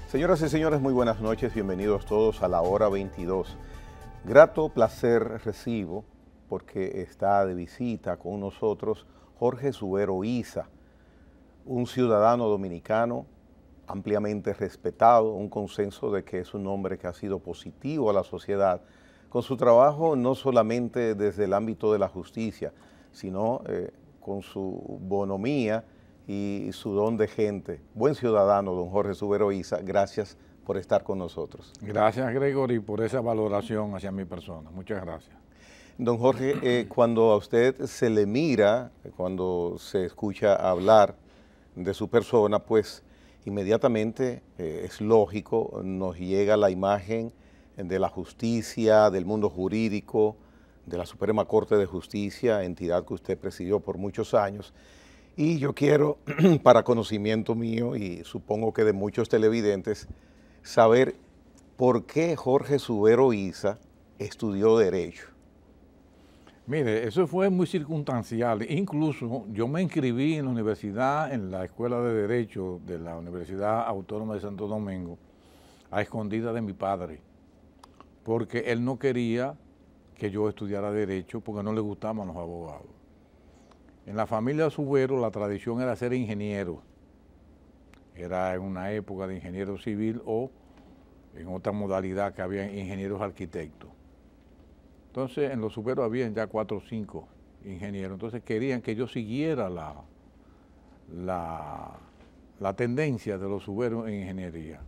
Señoras y señores, muy buenas noches, bienvenidos todos a la hora 22. Grato placer recibo porque está de visita con nosotros Jorge Subero Isa, un ciudadano dominicano ampliamente respetado, un consenso de que es un hombre que ha sido positivo a la sociedad, con su trabajo no solamente desde el ámbito de la justicia, sino con su bonomía y su don de gente. Buen ciudadano, don Jorge Subero Isa, gracias por estar con nosotros. Gracias, Gregory, por esa valoración hacia mi persona. Muchas gracias. Don Jorge, cuando a usted se le mira, cuando se escucha hablar de su persona, pues inmediatamente es lógico, nos llega la imagen de la justicia, del mundo jurídico, de la Suprema Corte de Justicia, entidad que usted presidió por muchos años. Y yo quiero, para conocimiento mío y supongo que de muchos televidentes, saber por qué Jorge Subero Isa estudió Derecho. Mire, eso fue muy circunstancial. Incluso yo me inscribí en la universidad, en la Escuela de Derecho de la Universidad Autónoma de Santo Domingo, a escondidas de mi padre, porque él no quería que yo estudiara Derecho porque no le gustaban los abogados. En la familia Subero la tradición era ser ingeniero. Era en una época de ingeniero civil o en otra modalidad que había ingenieros arquitectos. Entonces en los Subero habían ya 4 o 5 ingenieros. Entonces querían que yo siguiera la tendencia de los Subero en ingeniería.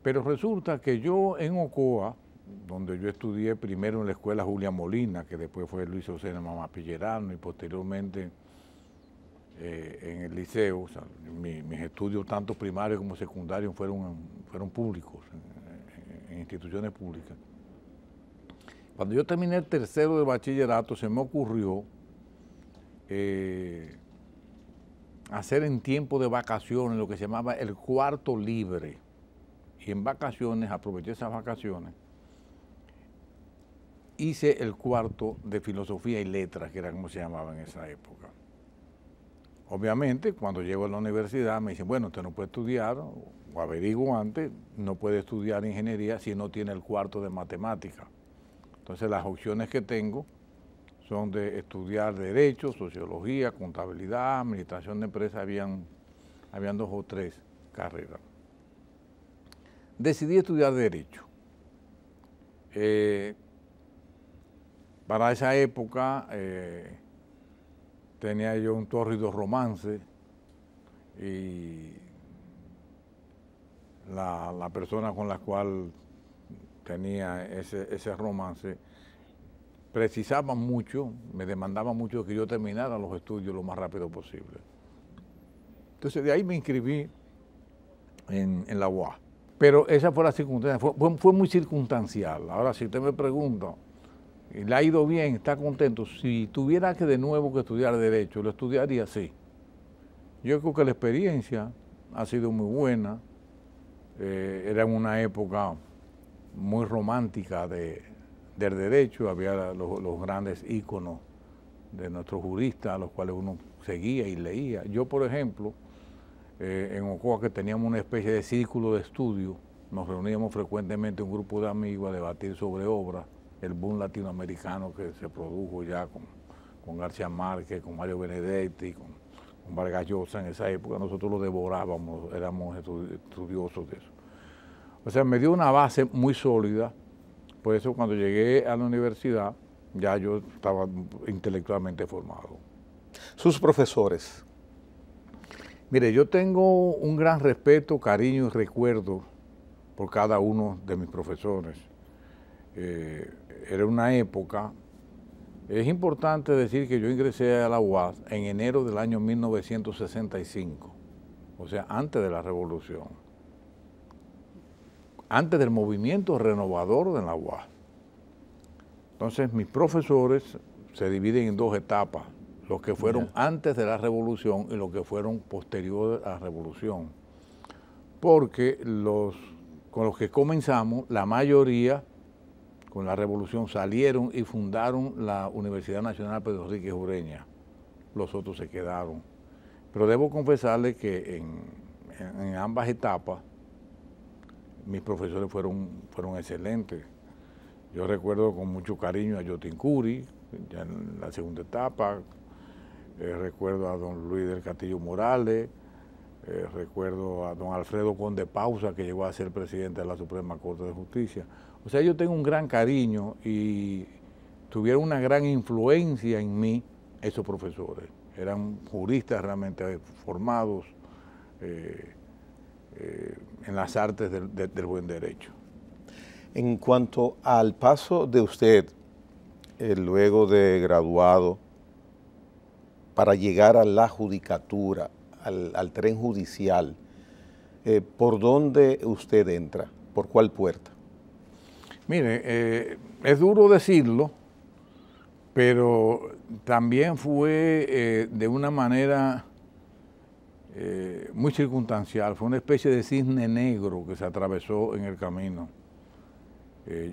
Pero resulta que yo en Ocoa, donde yo estudié primero en la escuela Julia Molina, que después fue Luis José Mamá Pillerano, y posteriormente en el liceo, o sea, mis estudios tanto primarios como secundarios fueron públicos, en instituciones públicas. Cuando yo terminé el tercero de bachillerato, se me ocurrió hacer en tiempo de vacaciones lo que se llamaba el cuarto libre. Y en vacaciones, aproveché esas vacaciones, hice el cuarto de filosofía y letras, que era como se llamaba en esa época. Obviamente, cuando llego a la universidad me dicen, bueno, usted no puede estudiar, o averiguo antes, no puede estudiar ingeniería si no tiene el cuarto de matemática. Entonces las opciones que tengo son de estudiar Derecho, Sociología, Contabilidad, Administración de Empresas, habían 2 o 3 carreras. Decidí estudiar Derecho. Para esa época tenía yo un tórrido romance y la persona con la cual tenía ese romance precisaba mucho, me demandaba mucho que yo terminara los estudios lo más rápido posible. Entonces de ahí me inscribí en la UAS. Pero esa fue la circunstancia, fue muy circunstancial. Ahora, si usted me pregunta, ¿le ha ido bien? ¿Está contento? Si tuviera que de nuevo que estudiar Derecho, ¿lo estudiaría? Sí. Yo creo que la experiencia ha sido muy buena. Era en una época muy romántica del Derecho, había los grandes íconos de nuestros juristas, a los cuales uno seguía y leía. Yo, por ejemplo, en Ocoa, que teníamos una especie de círculo de estudio, nos reuníamos frecuentemente un grupo de amigos a debatir sobre obras, el boom latinoamericano que se produjo ya con García Márquez, con Mario Benedetti, con Vargas Llosa en esa época, nosotros lo devorábamos, éramos estudiosos de eso. O sea, me dio una base muy sólida, por eso cuando llegué a la universidad ya yo estaba intelectualmente formado. Sus profesores. Mire, yo tengo un gran respeto, cariño y recuerdo por cada uno de mis profesores. Era una época, es importante decir que yo ingresé a la UAS en enero del año 1965, o sea, antes de la Revolución, antes del movimiento renovador de la UAS. Entonces, mis profesores se dividen en 2 etapas. Los que fueron antes de la Revolución y los que fueron posteriores a la Revolución. Porque con los que comenzamos, la mayoría con la Revolución salieron y fundaron la Universidad Nacional Pedro Enrique Ureña. Los otros se quedaron. Pero debo confesarle que en ambas etapas mis profesores fueron excelentes. Yo recuerdo con mucho cariño a Yotin Curi, ya en la segunda etapa, recuerdo a don Luis del Castillo Morales, recuerdo a don Alfredo Conde Pausa, que llegó a ser presidente de la Suprema Corte de Justicia. O sea, yo tengo un gran cariño y tuvieron una gran influencia en mí esos profesores. Eran juristas realmente formados en las artes del buen derecho. En cuanto al paso de usted, luego de graduado, para llegar a la judicatura, al tren judicial, ¿por dónde usted entra? ¿Por cuál puerta? Mire, es duro decirlo, pero también fue de una manera muy circunstancial. Fue una especie de cisne negro que se atravesó en el camino.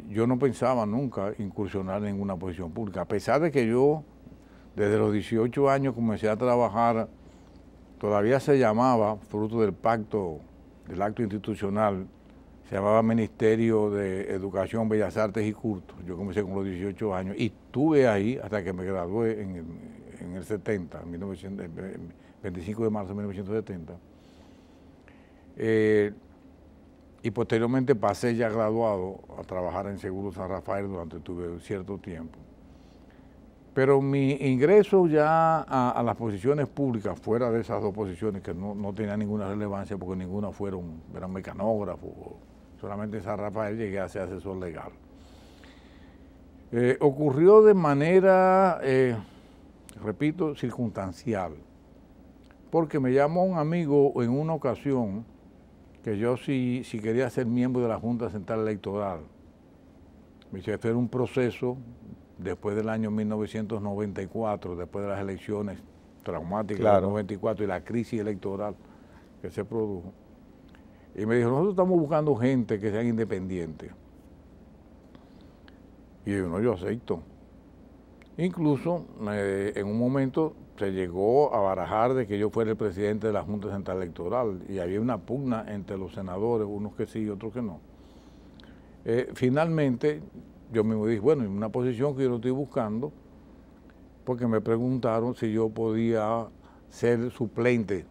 Yo no pensaba nunca incursionar en ninguna posición pública, a pesar de que yo desde los 18 años comencé a trabajar, todavía se llamaba, fruto del pacto, del acto institucional, se llamaba Ministerio de Educación, Bellas Artes y Culto. Yo comencé con los 18 años y estuve ahí hasta que me gradué en el 70, en 25 de marzo de 1970. Y posteriormente pasé ya graduado a trabajar en Seguro San Rafael durante tuve cierto tiempo. Pero mi ingreso ya a las posiciones públicas, fuera de esas dos posiciones que no tenían ninguna relevancia porque ninguna eran mecanógrafos, solamente en San Rafael llegué a ser asesor legal. Ocurrió de manera, repito, circunstancial, porque me llamó un amigo en una ocasión que yo si quería ser miembro de la Junta Central Electoral. Me dice, este era un proceso después del año 1994, después de las elecciones traumáticas del 94 y la crisis electoral que se produjo. Y me dijo, nosotros estamos buscando gente que sean independientes. Y yo, no, yo acepto. Incluso en un momento se llegó a barajar de que yo fuera el presidente de la Junta Central Electoral y había una pugna entre los senadores, unos que sí y otros que no. Finalmente, yo mismo dije, bueno, en una posición que yo no estoy buscando, porque me preguntaron si yo podía ser suplente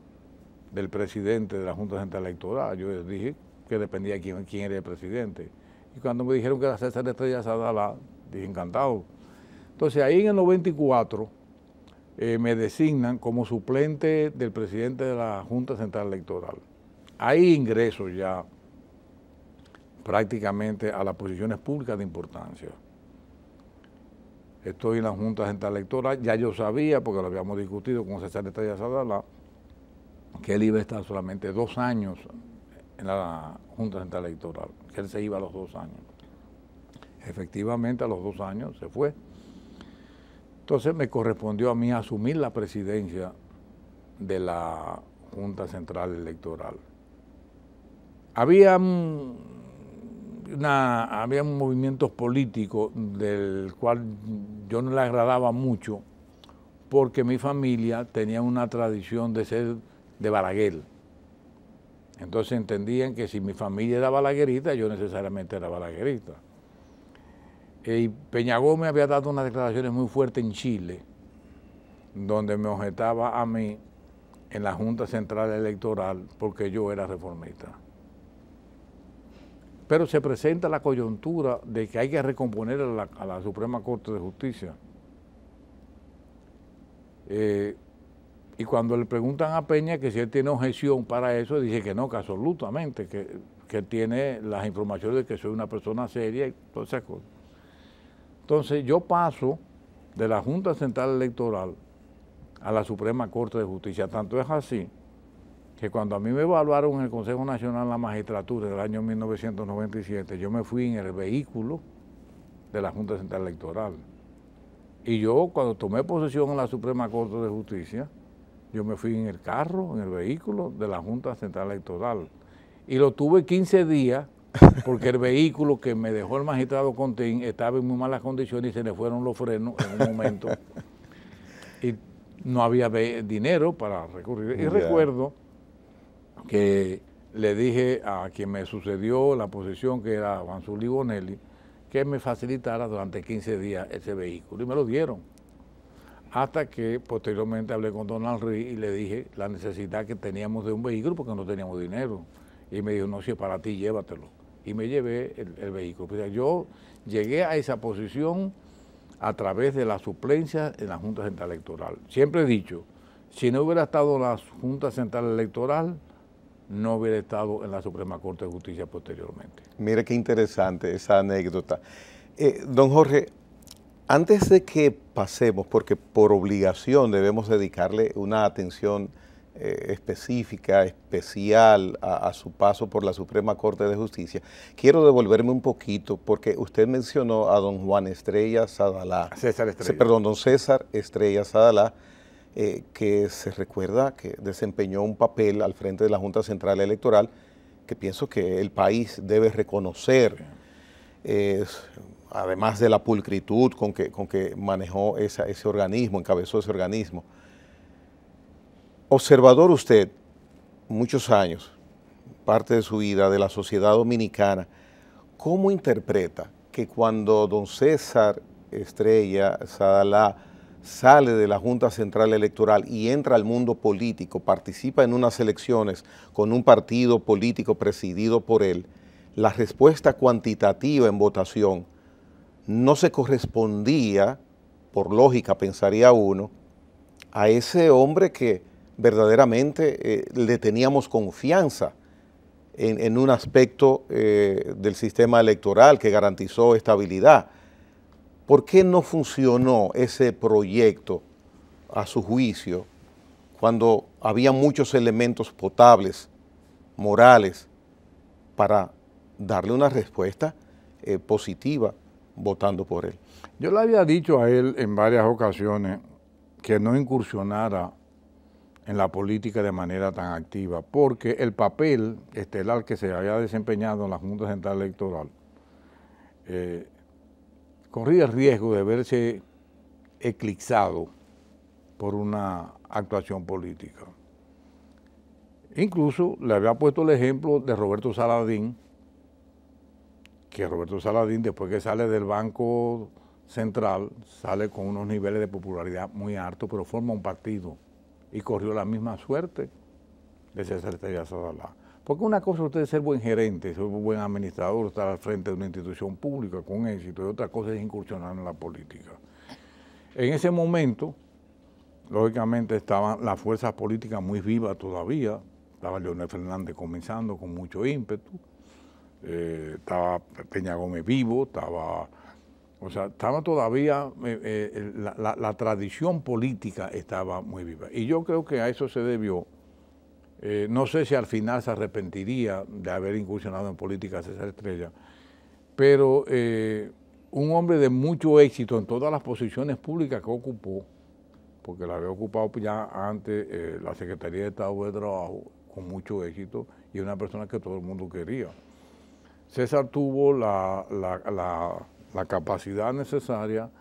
del presidente de la Junta Central Electoral. Yo dije que dependía de quién era el presidente. Y cuando me dijeron que era César Estrella Sadala, dije, encantado. Entonces ahí en el 94 me designan como suplente del presidente de la Junta Central Electoral. Ahí ingreso ya prácticamente a las posiciones públicas de importancia. Estoy en la Junta Central Electoral, ya yo sabía, porque lo habíamos discutido con César Estrella Sadala, que él iba a estar solamente 2 años en la Junta Central Electoral, que él se iba a los 2 años. Efectivamente, a los 2 años se fue. Entonces me correspondió a mí asumir la presidencia de la Junta Central Electoral. Había movimientos políticos del cual yo no le agradaba mucho porque mi familia tenía una tradición de ser de Balaguer. Entonces entendían que si mi familia era balaguerista, yo necesariamente era balaguerista. Y Peña Gómez había dado unas declaraciones muy fuertes en Chile, donde me objetaba a mí en la Junta Central Electoral porque yo era reformista. Pero se presenta la coyuntura de que hay que recomponer a la Suprema Corte de Justicia. Y cuando le preguntan a Peña que si él tiene objeción para eso, dice que no, que absolutamente, que tiene las informaciones de que soy una persona seria y todas esas cosas. Entonces yo paso de la Junta Central Electoral a la Suprema Corte de Justicia. Tanto es así que cuando a mí me evaluaron en el Consejo Nacional de la Magistratura del año 1997, yo me fui en el vehículo de la Junta Central Electoral. Y yo, cuando tomé posesión en la Suprema Corte de Justicia, yo me fui en el carro, en el vehículo de la Junta Central Electoral. Y lo tuve 15 días porque el vehículo que me dejó el magistrado Contín estaba en muy malas condiciones y se le fueron los frenos en un momento. Y no había dinero para recurrir. Y recuerdo que le dije a quien me sucedió la posición, que era Juan Zully Bonelli, que me facilitara durante 15 días ese vehículo, y me lo dieron. Hasta que posteriormente hablé con Donald Reed y le dije la necesidad que teníamos de un vehículo porque no teníamos dinero. Y me dijo, no, si es para ti, llévatelo. Y me llevé el vehículo. Pues yo llegué a esa posición a través de la suplencia en la Junta Central Electoral. Siempre he dicho, si no hubiera estado en la Junta Central Electoral, no hubiera estado en la Suprema Corte de Justicia posteriormente. Mire qué interesante esa anécdota. Don Jorge, antes de que pasemos, porque por obligación debemos dedicarle una atención específica, especial a su paso por la Suprema Corte de Justicia, quiero devolverme un poquito porque usted mencionó a don Juan Estrella Sadalá. César Estrella. Perdón, don César Estrella Sadalá, que se recuerda que desempeñó un papel al frente de la Junta Central Electoral que pienso que el país debe reconocer, además de la pulcritud con que manejó ese organismo, encabezó ese organismo. Observador usted, muchos años, parte de su vida, de la sociedad dominicana, ¿cómo interpreta que cuando don César Estrella Sadalá sale de la Junta Central Electoral y entra al mundo político, participa en unas elecciones con un partido político presidido por él, la respuesta cuantitativa en votación no se correspondía, por lógica pensaría uno, a ese hombre que verdaderamente le teníamos confianza en un aspecto del sistema electoral que garantizó estabilidad? ¿Por qué no funcionó ese proyecto a su juicio cuando había muchos elementos potables, morales, para darle una respuesta positiva votando por él? Yo le había dicho a él en varias ocasiones que no incursionara en la política de manera tan activa, porque el papel estelar que se había desempeñado en la Junta Central Electoral corría el riesgo de verse eclipsado por una actuación política. Incluso le había puesto el ejemplo de Roberto Saladín, que Roberto Saladín, después que sale del Banco Central, sale con unos niveles de popularidad muy altos, pero forma un partido y corrió la misma suerte de César Estrella Sadalá. Porque una cosa es usted ser buen gerente, ser un buen administrador, estar al frente de una institución pública con éxito, y otra cosa es incursionar en la política. En ese momento, lógicamente, estaban las fuerzas políticas muy vivas todavía, estaba Leonel Fernández comenzando con mucho ímpetu, estaba Peña Gómez vivo, estaba todavía, la tradición política estaba muy viva. Y yo creo que a eso se debió. No sé si al final se arrepentiría de haber incursionado en política César Estrella, pero un hombre de mucho éxito en todas las posiciones públicas que ocupó, porque la había ocupado ya antes la Secretaría de Estado de Trabajo con mucho éxito, y una persona que todo el mundo quería. César tuvo la capacidad necesaria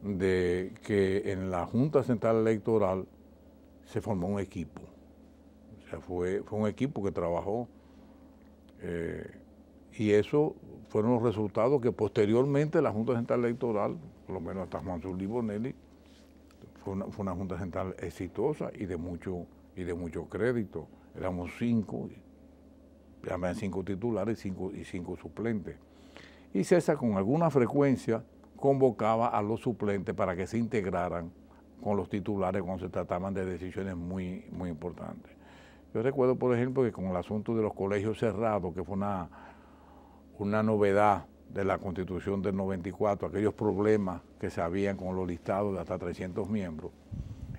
de que en la Junta Central Electoral se formó un equipo. O sea, fue un equipo que trabajó y eso fueron los resultados que posteriormente la Junta Central Electoral, por lo menos hasta Juan Zully Bonelli, fue una Junta Central exitosa y de mucho crédito. Éramos 5, habían 5 titulares y 5 suplentes. Y César con alguna frecuencia convocaba a los suplentes para que se integraran con los titulares cuando se trataban de decisiones muy importantes. Yo recuerdo, por ejemplo, que con el asunto de los colegios cerrados, que fue una novedad de la Constitución del 94, aquellos problemas que se habían con los listados de hasta 300 miembros,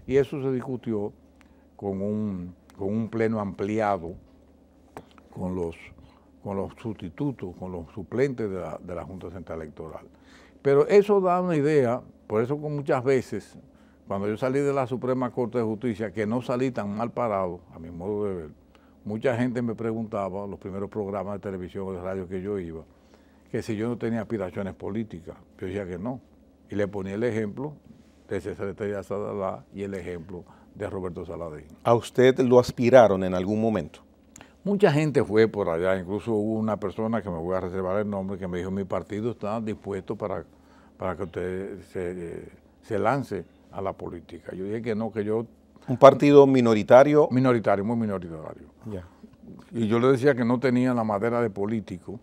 y eso se discutió con un pleno ampliado, con los sustitutos, con los suplentes de la Junta Central Electoral. Pero eso da una idea, por eso que muchas veces, cuando yo salí de la Suprema Corte de Justicia, que no salí tan mal parado, a mi modo de ver, mucha gente me preguntaba, los primeros programas de televisión o de radio que yo iba, que si yo no tenía aspiraciones políticas. Yo decía que no. Y le ponía el ejemplo de César Estrella Sadalá y el ejemplo de Roberto Saladín. ¿A usted lo aspiraron en algún momento? Mucha gente fue por allá, incluso hubo una persona que me voy a reservar el nombre que me dijo: mi partido está dispuesto para que usted se lance a la política. Yo dije que no, que yo... ¿Un partido minoritario? Minoritario, muy minoritario. Ya. Y yo le decía que no tenía la madera de político,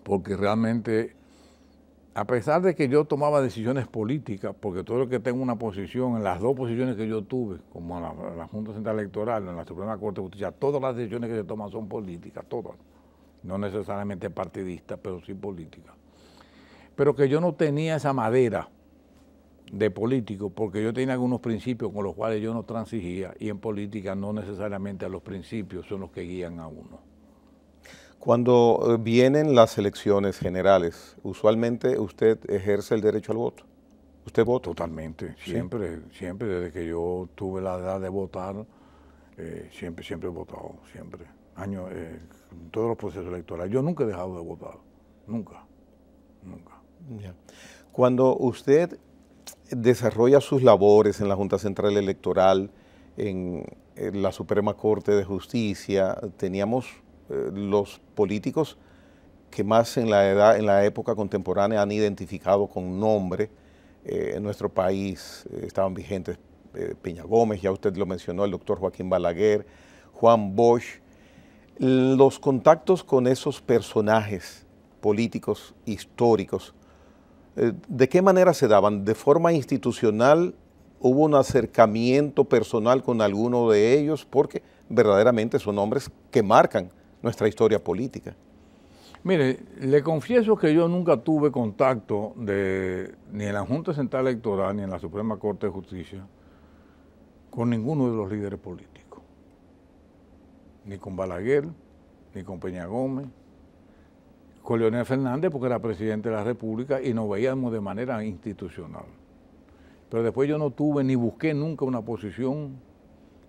porque realmente, a pesar de que yo tomaba decisiones políticas, porque todo lo que tengo una posición, en las dos posiciones que yo tuve, como en la Junta Central Electoral, en la Suprema Corte de Justicia, todas las decisiones que se toman son políticas, todas. No necesariamente partidistas, pero sí políticas. Pero que yo no tenía esa madera de político, porque yo tenía algunos principios con los cuales yo no transigía, y en política no necesariamente los principios son los que guían a uno. Cuando vienen las elecciones generales, usualmente usted ejerce el derecho al voto. ¿Usted vota? Totalmente, siempre, ¿sí? Siempre, desde que yo tuve la edad de votar, siempre he votado, siempre. En todos los procesos electorales. Yo nunca he dejado de votar, nunca. Ya. Cuando usted desarrolla sus labores en la Junta Central Electoral, en la Suprema Corte de Justicia, teníamos los políticos que más en la época contemporánea han identificado con nombre en nuestro país. Estaban vigentes Peña Gómez, ya usted lo mencionó, el doctor Joaquín Balaguer, Juan Bosch. Los contactos con esos personajes políticos históricos, ¿de qué manera se daban? ¿De forma institucional? ¿Hubo un acercamiento personal con alguno de ellos? Porque verdaderamente son hombres que marcan nuestra historia política. Mire, le confieso que yo nunca tuve contacto ni en la Junta Central Electoral ni en la Suprema Corte de Justicia con ninguno de los líderes políticos. Ni con Balaguer, ni con Peña Gómez, con Leonel Fernández, porque era presidente de la República, y nos veíamos de manera institucional. Pero después yo no tuve ni busqué nunca una posición,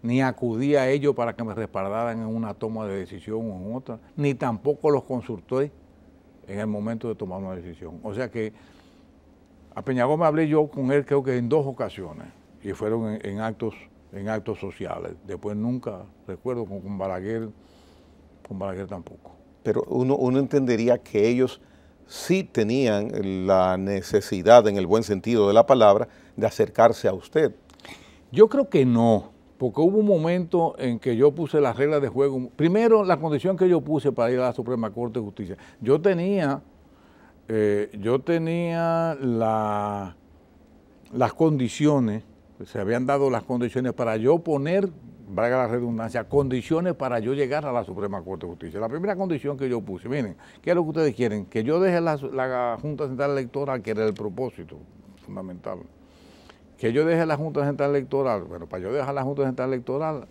ni acudí a ellos para que me respaldaran en una toma de decisión o en otra, ni tampoco los consulté en el momento de tomar una decisión. O sea que a Peña Gómez hablé yo con él creo que en 2 ocasiones, y fueron en actos sociales. Después nunca recuerdo con Balaguer tampoco. Pero uno entendería que ellos sí tenían la necesidad, en el buen sentido de la palabra, de acercarse a usted. Yo creo que no, porque hubo un momento en que yo puse las reglas de juego. Primero, la condición que yo puse para ir a la Suprema Corte de Justicia. Yo tenía las condiciones, se habían dado las condiciones para yo poner, valga la redundancia, condiciones para yo llegar a la Suprema Corte de Justicia. La primera condición que yo puse, miren, ¿qué es lo que ustedes quieren? Que yo deje la Junta Central Electoral, que era el propósito fundamental. Que yo deje la Junta Central Electoral. Bueno, para yo dejar la Junta Central Electoral,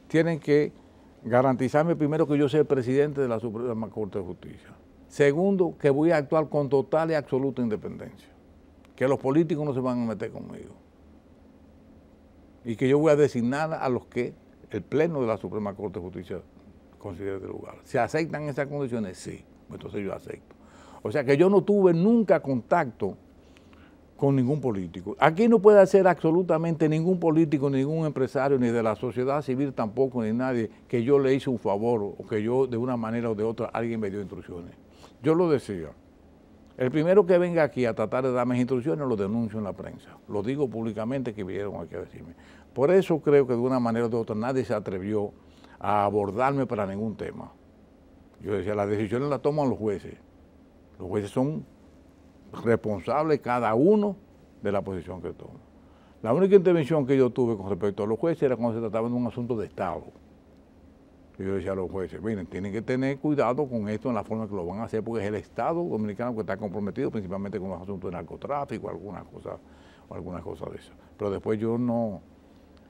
tienen que garantizarme primero que yo sea el presidente de la Suprema Corte de Justicia. Segundo, que voy a actuar con total y absoluta independencia. Que los políticos no se van a meter conmigo. Y que yo voy a designar a los que el Pleno de la Suprema Corte de Justicia considere de lugar. ¿Se aceptan esas condiciones? Sí. Entonces yo acepto. O sea que yo no tuve nunca contacto con ningún político. Aquí no puede hacer absolutamente ningún político, ningún empresario, ni de la sociedad civil tampoco, ni nadie, que yo le hice un favor o que yo de una manera o de otra alguien me dio instrucciones. Yo lo decía. El primero que venga aquí a tratar de darme instrucciones lo denuncio en la prensa. Lo digo públicamente que vinieron aquí a decirme. Por eso creo que de una manera o de otra nadie se atrevió a abordarme para ningún tema. Yo decía, las decisiones las toman los jueces. Los jueces son responsables cada uno de la posición que toman. La única intervención que yo tuve con respecto a los jueces era cuando se trataba de un asunto de Estado. Y yo decía a los jueces, miren, tienen que tener cuidado con esto en la forma que lo van a hacer, porque es el Estado dominicano que está comprometido principalmente con los asuntos de narcotráfico, algunas cosas de eso. Pero después yo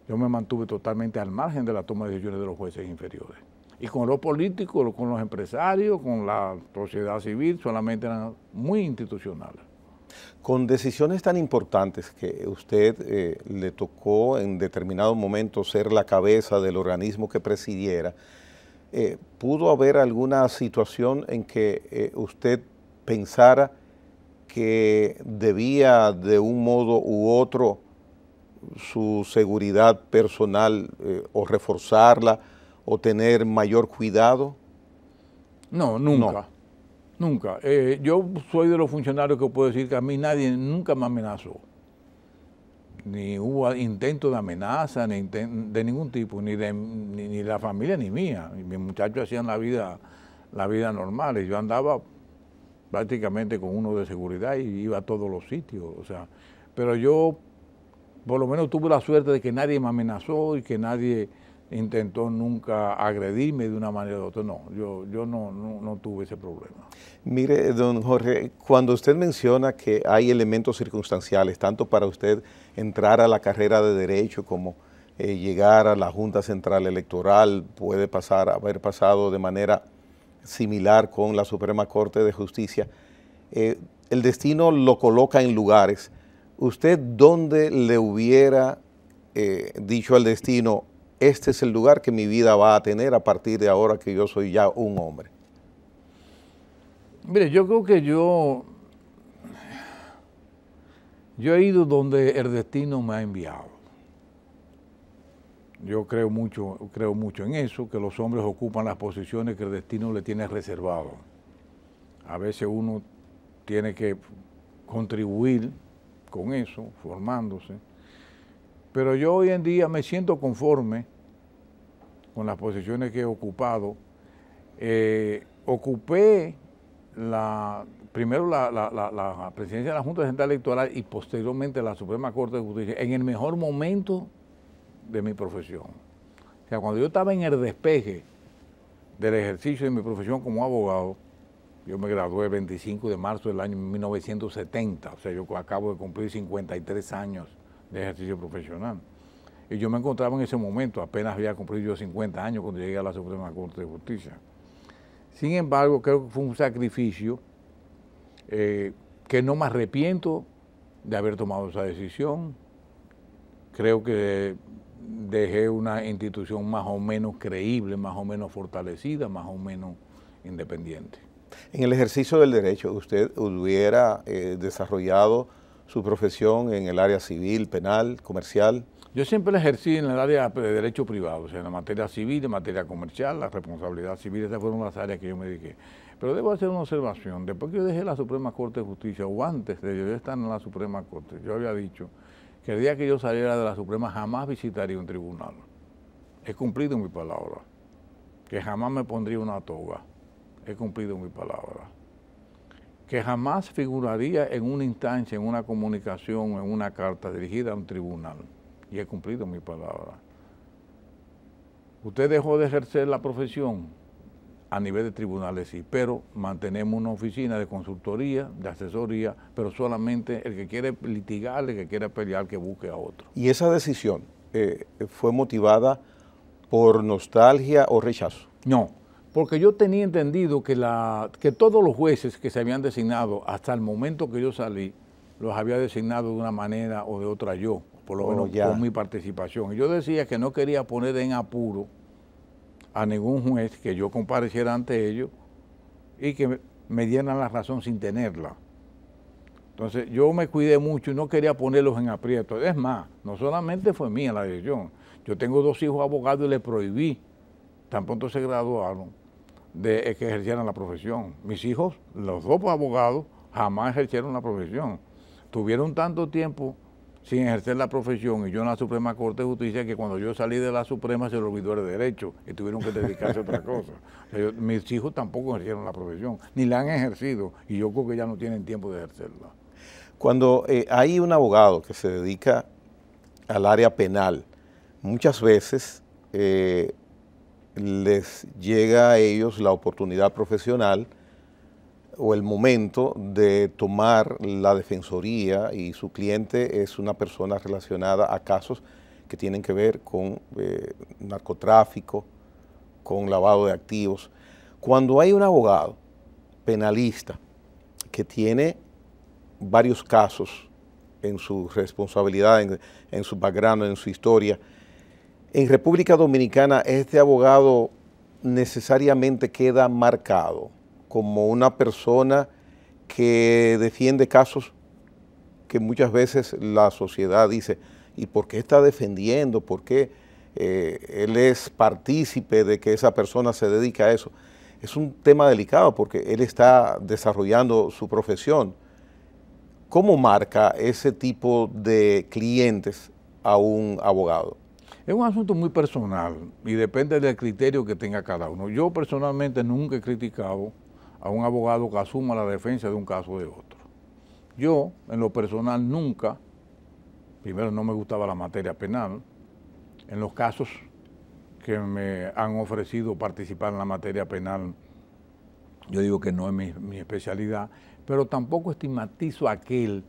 me mantuve totalmente al margen de la toma de decisiones de los jueces inferiores. Y con los políticos, con los empresarios, con la sociedad civil, solamente eran muy institucionales. Con decisiones tan importantes que usted le tocó en determinado momento ser la cabeza del organismo que presidiera, ¿pudo haber alguna situación en que usted pensara que debía de un modo u otro su seguridad personal o reforzarla o tener mayor cuidado? No, nunca. Nunca. Yo soy de los funcionarios que puedo decir que a mí nadie nunca me amenazó. Ni hubo intento de amenaza, ni de ningún tipo, ni de la familia ni mía. Mis muchachos hacían la vida normal y yo andaba prácticamente con uno de seguridad y iba a todos los sitios. O sea, pero yo por lo menos tuve la suerte de que nadie me amenazó y que nadie intentó nunca agredirme de una manera u otra. No, yo no tuve ese problema. Mire, don Jorge, cuando usted menciona que hay elementos circunstanciales, tanto para usted entrar a la carrera de Derecho como llegar a la Junta Central Electoral, puede haber pasado de manera similar con la Suprema Corte de Justicia, el destino lo coloca en lugares. ¿Usted dónde le hubiera dicho al destino, este es el lugar que mi vida va a tener a partir de ahora que yo soy ya un hombre? Mire, yo creo que yo he ido donde el destino me ha enviado. Yo creo mucho en eso, que los hombres ocupan las posiciones que el destino le tiene reservado. A veces uno tiene que contribuir con eso, formándose. Pero yo hoy en día me siento conforme con las posiciones que he ocupado. Ocupé primero la presidencia de la Junta Central Electoral y posteriormente la Suprema Corte de Justicia en el mejor momento de mi profesión. O sea, cuando yo estaba en el despeje del ejercicio de mi profesión como abogado, yo me gradué el 25 de marzo del año 1970, o sea, yo acabo de cumplir 53 años de ejercicio profesional. Y yo me encontraba en ese momento, apenas había cumplido yo 50 años cuando llegué a la Suprema Corte de Justicia. Sin embargo, creo que fue un sacrificio que no me arrepiento de haber tomado esa decisión. Creo que dejé una institución más o menos creíble, más o menos fortalecida, más o menos independiente. En el ejercicio del derecho, ¿usted hubiera desarrollado su profesión en el área civil, penal, comercial? Yo siempre la ejercí en el área de derecho privado, o sea, en la materia civil, en materia comercial, la responsabilidad civil, esas fueron las áreas que yo me dediqué. Pero debo hacer una observación, después que yo dejé la Suprema Corte de Justicia, o antes de yo estar en la Suprema Corte, yo había dicho que el día que yo saliera de la Suprema jamás visitaría un tribunal. He cumplido mi palabra, que jamás me pondría una toga. He cumplido mi palabra. Que jamás figuraría en una instancia, en una comunicación, en una carta dirigida a un tribunal. Y he cumplido mi palabra. Usted dejó de ejercer la profesión a nivel de tribunales, sí, pero mantenemos una oficina de consultoría, de asesoría, pero solamente el que quiere litigar, el que quiere pelear, que busque a otro. ¿Y esa decisión fue motivada por nostalgia o rechazo? No, porque yo tenía entendido que todos los jueces que se habían designado hasta el momento que yo salí, los había designado de una manera o de otra yo, por lo menos con mi participación. Y yo decía que no quería poner en apuro a ningún juez, que yo compareciera ante ellos y que me dieran la razón sin tenerla. Entonces yo me cuidé mucho y no quería ponerlos en aprieto. Es más, no solamente fue mía la decisión, yo tengo 2 hijos abogados y les prohibí, tan pronto se graduaron, de que ejercieran la profesión. Mis hijos, los 2 abogados, jamás ejercieron la profesión. Tuvieron tanto tiempo sin ejercer la profesión y yo en la Suprema Corte de Justicia que cuando yo salí de la Suprema se les olvidó el derecho y tuvieron que dedicarse a otra cosa. O sea, mis hijos tampoco ejercieron la profesión, ni la han ejercido y yo creo que ya no tienen tiempo de ejercerla. Cuando hay un abogado que se dedica al área penal, muchas veces les llega a ellos la oportunidad profesional o el momento de tomar la defensoría y su cliente es una persona relacionada a casos que tienen que ver con narcotráfico, con lavado de activos. Cuando hay un abogado penalista que tiene varios casos en su responsabilidad, en su background, en su historia, en República Dominicana este abogado necesariamente queda marcado como una persona que defiende casos que muchas veces la sociedad dice, ¿y por qué está defendiendo? ¿Por qué él es partícipe de que esa persona se dedique a eso. Es un tema delicado porque él está desarrollando su profesión. ¿Cómo marca ese tipo de clientes a un abogado? Es un asunto muy personal y depende del criterio que tenga cada uno. Yo personalmente nunca he criticado a un abogado que asuma la defensa de un caso de otro. Yo, en lo personal, nunca, primero no me gustaba la materia penal, en los casos que me han ofrecido participar en la materia penal, yo digo que no es mi especialidad, pero tampoco estigmatizo a aquel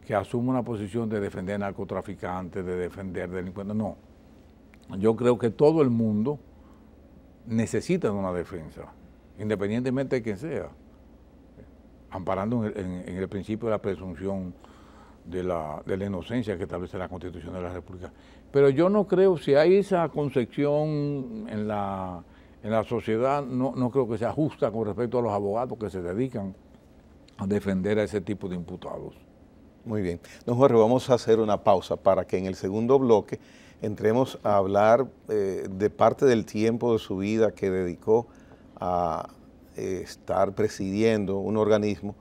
que asume una posición de defender narcotraficantes, de defender delincuentes, no. Yo creo que todo el mundo necesita de una defensa, independientemente de quién sea, amparando en el principio de la presunción de la inocencia que establece la Constitución de la República. Pero yo no creo, si hay esa concepción en la sociedad, no creo que sea justa con respecto a los abogados que se dedican a defender a ese tipo de imputados. Muy bien. Don Jorge, vamos a hacer una pausa para que en el segundo bloque entremos a hablar de parte del tiempo de su vida que dedicó a estar presidiendo un organismo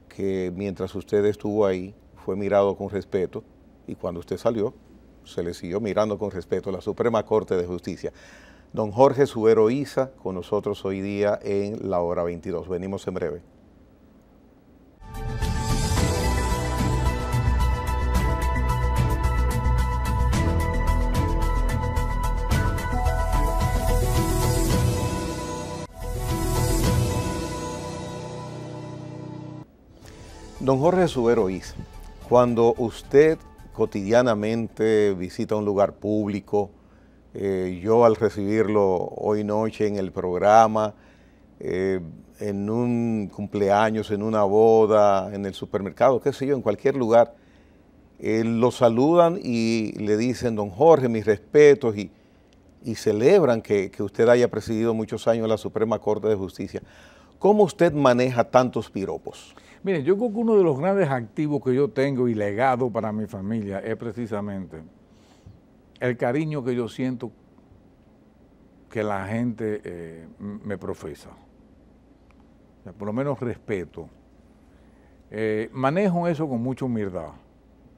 que mientras usted estuvo ahí fue mirado con respeto y cuando usted salió se le siguió mirando con respeto, la Suprema Corte de Justicia. Don Jorge Subero Isa con nosotros hoy día en la hora 22. Venimos en breve. Don Jorge Subero Isa, cuando usted cotidianamente visita un lugar público, yo al recibirlo hoy noche en el programa, en un cumpleaños, en una boda, en el supermercado, qué sé yo, en cualquier lugar, lo saludan y le dicen, don Jorge, mis respetos, y celebran que usted haya presidido muchos años la Suprema Corte de Justicia. ¿Cómo usted maneja tantos piropos? Mire, yo creo que uno de los grandes activos que yo tengo y legado para mi familia es precisamente el cariño que yo siento que la gente me profesa. O sea, por lo menos respeto. Manejo eso con mucha humildad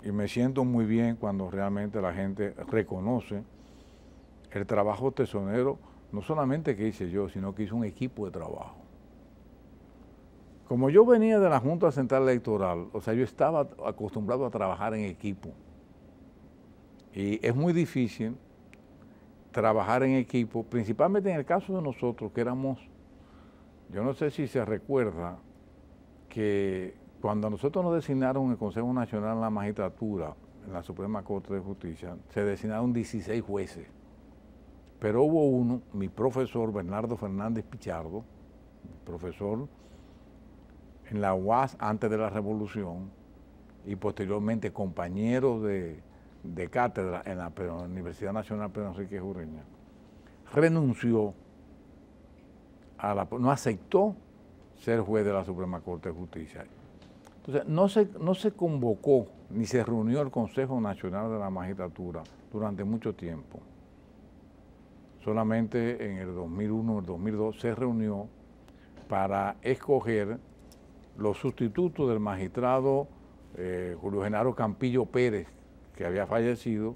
y me siento muy bien cuando realmente la gente reconoce el trabajo tesonero, no solamente que hice yo, sino que hizo un equipo de trabajo. Como yo venía de la Junta Central Electoral, o sea, yo estaba acostumbrado a trabajar en equipo. Y es muy difícil trabajar en equipo, principalmente en el caso de nosotros, que éramos, yo no sé si se recuerda, que cuando nosotros nos designaron en el Consejo Nacional de la Magistratura, en la Suprema Corte de Justicia, se designaron 16 jueces. Pero hubo uno, mi profesor Bernardo Fernández Pichardo, profesor en la UAS antes de la Revolución y posteriormente compañero de cátedra en la Universidad Nacional Pedro Enrique Ureña, renunció, no aceptó ser juez de la Suprema Corte de Justicia. Entonces, no se convocó ni se reunió el Consejo Nacional de la Magistratura durante mucho tiempo. Solamente en el 2001, el 2002 se reunió para escoger los sustitutos del magistrado Julio Genaro Campillo Pérez, que había fallecido,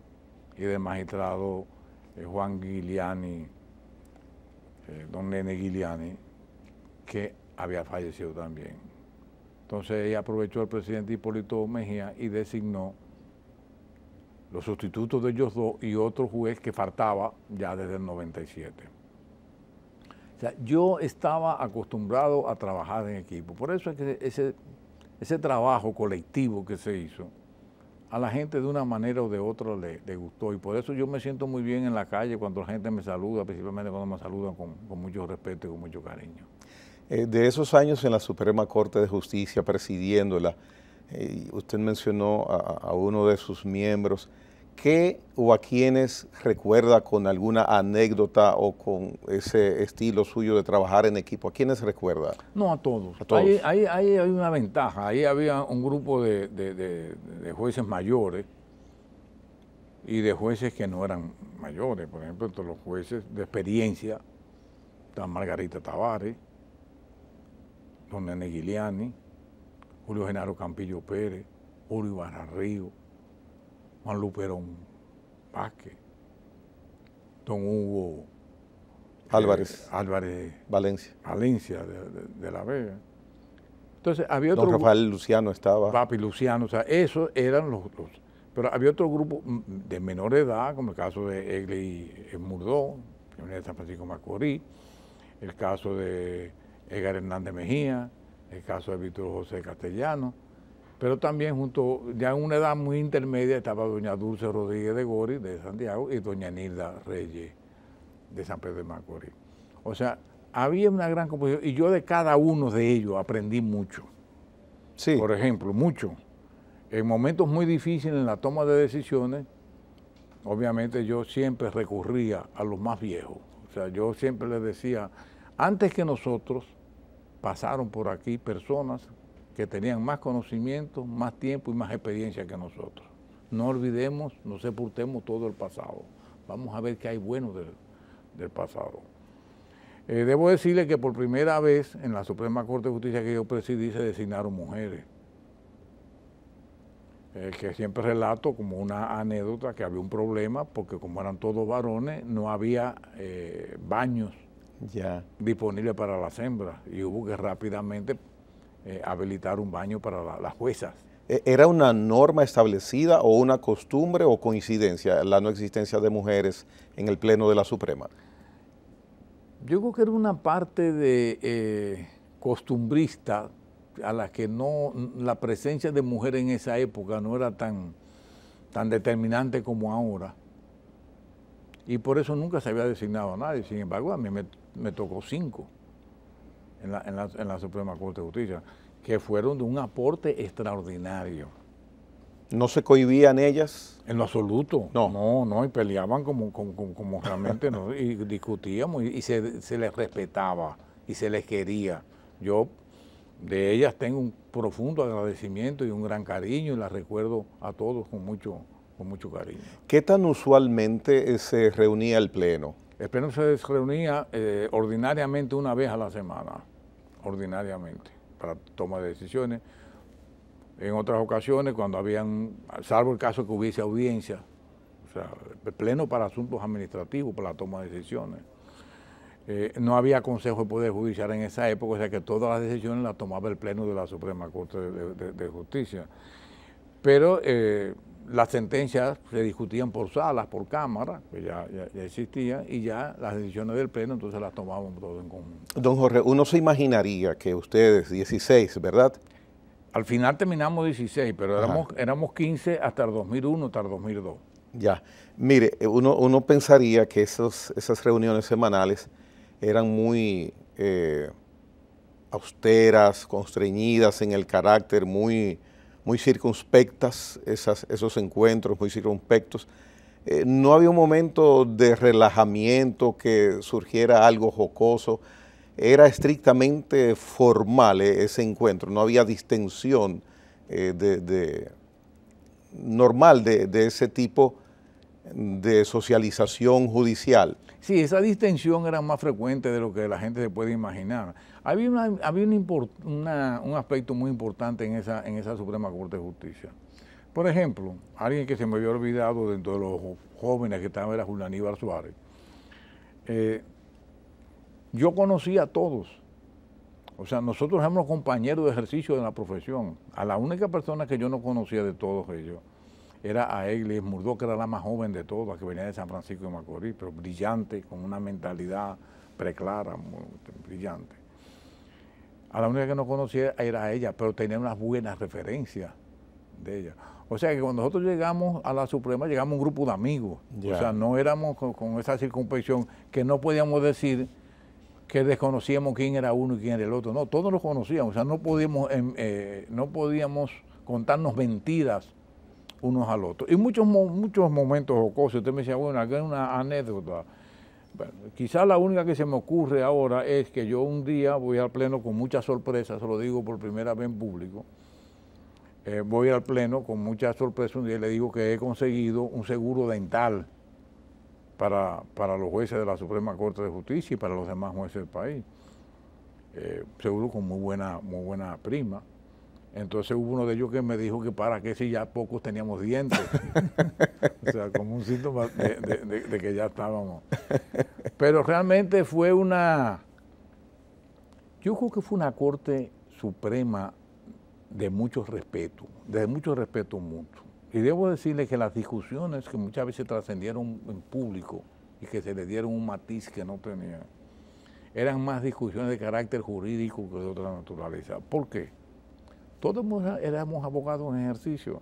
y del magistrado Juan Guiliani, don Nene Guiliani, que había fallecido también. Entonces ella aprovechó el presidente Hipólito Mejía y designó los sustitutos de ellos dos y otro juez que faltaba ya desde el 97. O sea, yo estaba acostumbrado a trabajar en equipo. Por eso es que ese trabajo colectivo que se hizo, a la gente de una manera o de otra le gustó. Y por eso yo me siento muy bien en la calle cuando la gente me saluda, principalmente cuando me saludan con mucho respeto y con mucho cariño. De esos años en la Suprema Corte de Justicia, presidiéndola, usted mencionó a uno de sus miembros. ¿Qué o a quiénes recuerda con alguna anécdota o con ese estilo suyo de trabajar en equipo? ¿A quiénes recuerda? No, a todos. ¿A todos? Ahí hay una ventaja. Ahí había un grupo de jueces mayores y de jueces que no eran mayores. Por ejemplo, entre los jueces de experiencia, está Margarita Tavares, don Nene Guiliani, Julio Genaro Campillo Pérez, Julio Ibarra Río, Juan Luperón Vázquez, don Hugo Álvarez Valencia de la Vega. Entonces había otro don Rafael Luciano estaba. Papi Luciano, o sea, esos eran los. Pero había otro grupo de menor edad, como el caso de Egli Murdó, que venía de San Francisco de Macorís, el caso de Edgar Hernández Mejía, el caso de Víctor José Castellano, pero también junto, ya en una edad muy intermedia, estaba doña Dulce Rodríguez de Gori, de Santiago, y doña Nilda Reyes, de San Pedro de Macorís. O sea, había una gran composición, y yo de cada uno de ellos aprendí mucho. Sí. Por ejemplo, mucho. En momentos muy difíciles en la toma de decisiones, obviamente yo siempre recurría a los más viejos. O sea, yo siempre les decía, antes que nosotros, pasaron por aquí personas que tenían más conocimiento, más tiempo y más experiencia que nosotros. No olvidemos, no sepultemos todo el pasado. Vamos a ver qué hay bueno del pasado. Debo decirle que por primera vez en la Suprema Corte de Justicia que yo presidí se designaron mujeres. Que siempre relato como una anécdota que había un problema porque como eran todos varones no había baños disponibles para las hembras y hubo que rápidamente habilitar un baño para las juezas. ¿Era una norma establecida o una costumbre o coincidencia la no existencia de mujeres en el Pleno de la Suprema? Yo creo que era una parte de costumbrista a la que no, la presencia de mujeres en esa época no era tan determinante como ahora. Y por eso nunca se había designado a nadie. Sin embargo, a mí me tocó 5 en la Suprema Corte de Justicia, que fueron de un aporte extraordinario. ¿No se cohibían ellas? En lo absoluto. No, y peleaban como realmente, ¿no? Y discutíamos y se les respetaba y se les quería. Yo de ellas tengo un profundo agradecimiento y un gran cariño y las recuerdo a todos con mucho cariño. ¿Qué tan usualmente se reunía el Pleno? El Pleno se reunía ordinariamente una vez a la semana, ordinariamente, para toma de decisiones. En otras ocasiones, cuando habían, salvo el caso que hubiese audiencia, o sea, el Pleno para asuntos administrativos, para la toma de decisiones. No había Consejo de Poder Judicial en esa época, o sea que todas las decisiones las tomaba el Pleno de la Suprema Corte de Justicia. Pero las sentencias se discutían por salas, por cámara, que ya existían, y ya las decisiones del Pleno entonces las tomábamos todos en común. Don Jorge, uno se imaginaría que ustedes, 16, ¿verdad? Al final terminamos 16, pero éramos 15 hasta el 2001, hasta el 2002. Ya, mire, uno pensaría que esas reuniones semanales eran muy austeras, constreñidas en el carácter, muy circunspectas, esos encuentros muy circunspectos. No había un momento de relajamiento, que surgiera algo jocoso. Era estrictamente formal ese encuentro, no había distensión normal de ese tipo de socialización judicial. Sí, esa distensión era más frecuente de lo que la gente se puede imaginar. Había un aspecto muy importante en esa Suprema Corte de Justicia. Por ejemplo, alguien que se me había olvidado dentro de los jóvenes que estaban era Julio Aníbal Suárez. Yo conocía a todos. O sea, nosotros éramos compañeros de ejercicio de la profesión. A la única persona que yo no conocía de todos ellos era a Egli Murdó, que era la más joven de todas, que venía de San Francisco de Macorís, pero brillante, con una mentalidad preclara, muy brillante. A la única que no conocía era a ella, pero tenía unas buenas referencias de ella. O sea que cuando nosotros llegamos a la Suprema, llegamos un grupo de amigos. O sea, no éramos con esa circunspección que no podíamos decir que desconocíamos quién era uno y quién era el otro. No, todos los conocíamos. O sea, no podíamos contarnos mentiras unos al otro. Y muchos momentos jocosos. Usted me decía, bueno, aquí hay una anécdota. Bueno, quizás la única que se me ocurre ahora es que yo un día voy al Pleno con mucha sorpresa, se lo digo por primera vez en público. voy al pleno con mucha sorpresa un día y le digo que he conseguido un seguro dental para los jueces de la Suprema Corte de Justicia y para los demás jueces del país. Seguro con muy buena prima. Entonces hubo uno de ellos que me dijo que para qué si ya pocos teníamos dientes. O sea, como un síntoma de que ya estábamos. Pero realmente fue yo creo que fue una Corte Suprema de mucho respeto mutuo. Y debo decirle que las discusiones que muchas veces trascendieron en público y que se le dieron un matiz que no tenían, eran más discusiones de carácter jurídico que de otra naturaleza. ¿Por qué? Todos éramos abogados en ejercicio,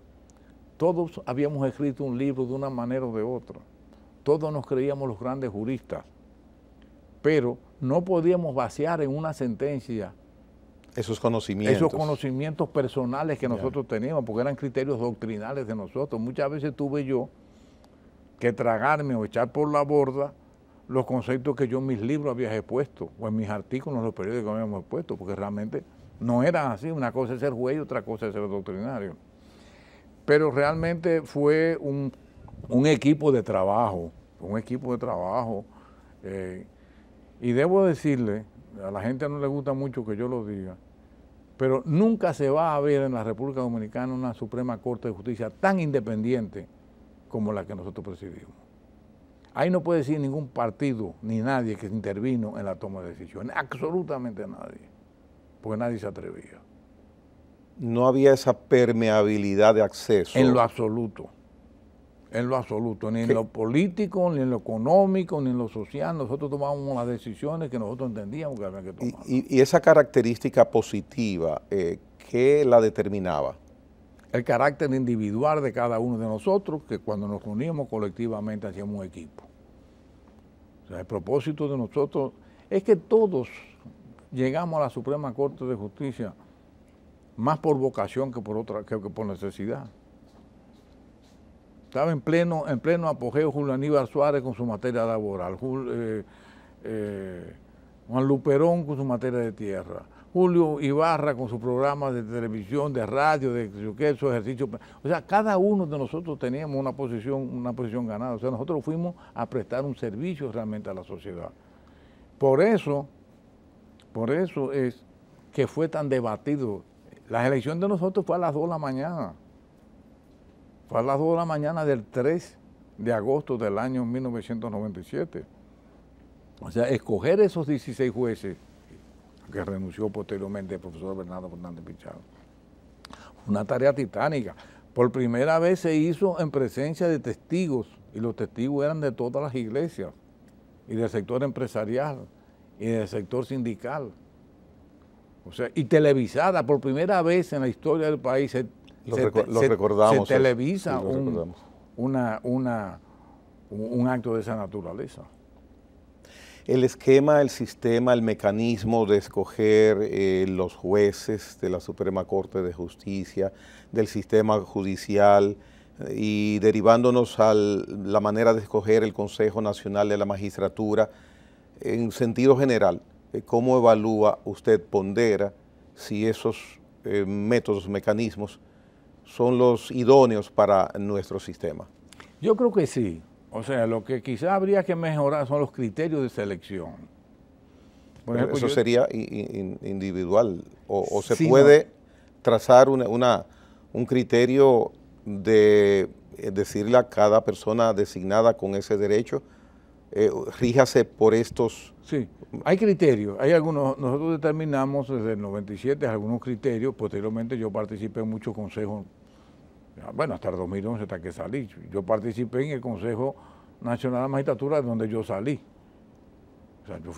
todos habíamos escrito un libro de una manera o de otra, todos nos creíamos los grandes juristas, pero no podíamos vaciar en una sentencia esos conocimientos personales que nosotros teníamos, porque eran criterios doctrinales de nosotros. Muchas veces tuve yo que tragarme o echar por la borda los conceptos que yo en mis libros había expuesto, o en mis artículos en los periódicos habíamos expuesto, porque realmente no era así. Una cosa es ser juez y otra cosa es ser doctrinario. Pero realmente fue un equipo de trabajo, y debo decirle, a la gente no le gusta mucho que yo lo diga, pero nunca se va a ver en la República Dominicana una Suprema Corte de Justicia tan independiente como la que nosotros presidimos. Ahí no puede decir ningún partido ni nadie que intervino en la toma de decisiones, absolutamente nadie, porque nadie se atrevía. No había esa permeabilidad de acceso. En lo absoluto, ni en lo político, ni en lo económico, ni en lo social. Nosotros tomábamos las decisiones que nosotros entendíamos que había que tomar. Y esa característica positiva, ¿qué la determinaba? El carácter individual de cada uno de nosotros, que cuando nos reuníamos colectivamente hacíamos un equipo. O sea, el propósito de nosotros es que todos llegamos a la Suprema Corte de Justicia más por vocación que por necesidad. Estaba en pleno apogeo Julio Aníbal Suárez con su materia laboral, Juan Luperón con su materia de tierra, Julio Ibarra con su programa de televisión, de radio, de su ejercicio. O sea, cada uno de nosotros teníamos una posición ganada. O sea, nosotros fuimos a prestar un servicio realmente a la sociedad. Por eso es que fue tan debatido. La elección de nosotros fue a las 2 de la mañana. Fue a las 2 de la mañana del 3 de agosto del año 1997. O sea, escoger esos 16 jueces, que renunció posteriormente el profesor Bernardo Fernández Pichardo, una tarea titánica. Por primera vez se hizo en presencia de testigos, y los testigos eran de todas las iglesias, y del sector empresarial, y del sector sindical. O sea, y televisada, por primera vez en la historia del país se televisa un acto de esa naturaleza. El esquema, el sistema, el mecanismo de escoger los jueces de la Suprema Corte de Justicia, del sistema judicial y derivándonos a la manera de escoger el Consejo Nacional de la Magistratura, en sentido general, ¿cómo evalúa usted, pondera, si esos métodos, mecanismos son los idóneos para nuestro sistema? Yo creo que sí. O sea, lo que quizás habría que mejorar son los criterios de selección. Por ejemplo, ¿eso sería individual? ¿O se puede trazar un criterio de decirle a cada persona designada con ese derecho, ríjase por estos? Sí, hay criterios. Hay algunos, nosotros determinamos desde el 97 algunos criterios. Posteriormente yo participé en muchos consejos. Bueno, hasta el 2011, hasta que salí. Yo participé en el Consejo Nacional de la Magistratura, donde yo salí. O sea, yo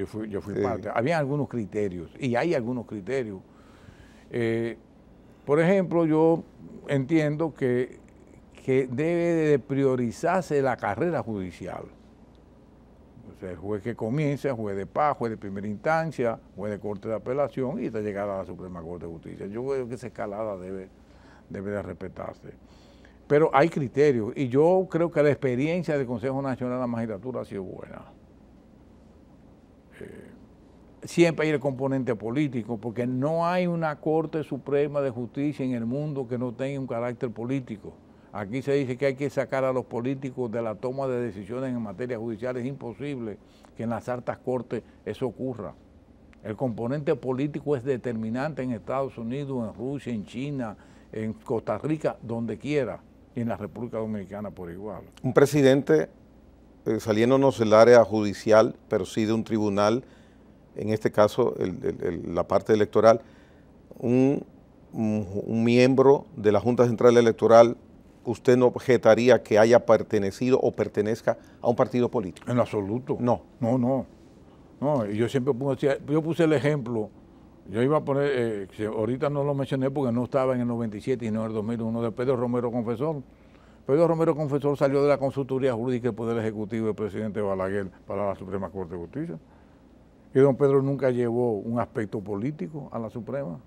fui parte. Había algunos criterios, y hay algunos criterios. Por ejemplo, yo entiendo que debe de priorizarse la carrera judicial. O sea, el juez que comienza, juez de paz, juez de primera instancia, juez de corte de apelación, y hasta llegar a la Suprema Corte de Justicia. Yo creo que esa escalada debe de respetarse. Pero hay criterios, y yo creo que la experiencia del Consejo Nacional de la Magistratura ha sido buena. siempre hay el componente político, porque no hay una Corte Suprema de Justicia en el mundo que no tenga un carácter político. Aquí se dice que hay que sacar a los políticos de la toma de decisiones en materia judicial. Es imposible que en las altas cortes eso ocurra. El componente político es determinante en Estados Unidos, en Rusia, en China, en Costa Rica, donde quiera, y en la República Dominicana por igual. Un presidente, saliéndonos del área judicial, pero sí de un tribunal, en este caso la parte electoral, un miembro de la Junta Central Electoral, ¿usted no objetaría que haya pertenecido o pertenezca a un partido político? En absoluto. No. No, yo siempre puse el ejemplo, yo iba a poner, ahorita no lo mencioné porque no estaba en el 97 y no en el 2001, de Pedro Romero Confesor. Pedro Romero Confesor salió de la Consultoría Jurídica del Poder Ejecutivo del presidente Balaguer para la Suprema Corte de Justicia. Y don Pedro nunca llevó un aspecto político a la Suprema.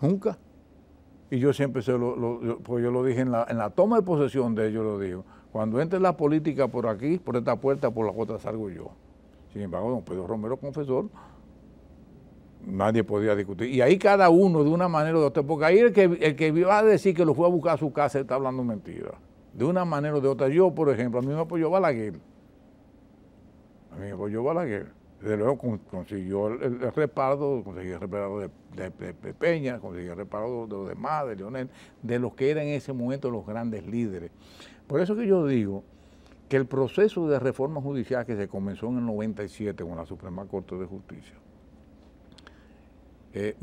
Nunca. Y yo siempre pues yo lo dije en la toma de posesión de ellos, lo digo. Cuando entre la política por aquí, por esta puerta, por la otra salgo yo. Sin embargo, don Pedro Romero Confesor, nadie podía discutir. Y ahí cada uno de una manera o de otra, porque ahí el que va a decir que lo fue a buscar a su casa está hablando mentira. De una manera o de otra. Yo, por ejemplo, a mí me apoyó Balaguer. Desde luego consiguió el respaldo, consiguió el respaldo de Peña, consiguió el respaldo de los demás, de Leonel, de los que eran en ese momento los grandes líderes. Por eso que yo digo que el proceso de reforma judicial que se comenzó en el 97 con la Suprema Corte de Justicia,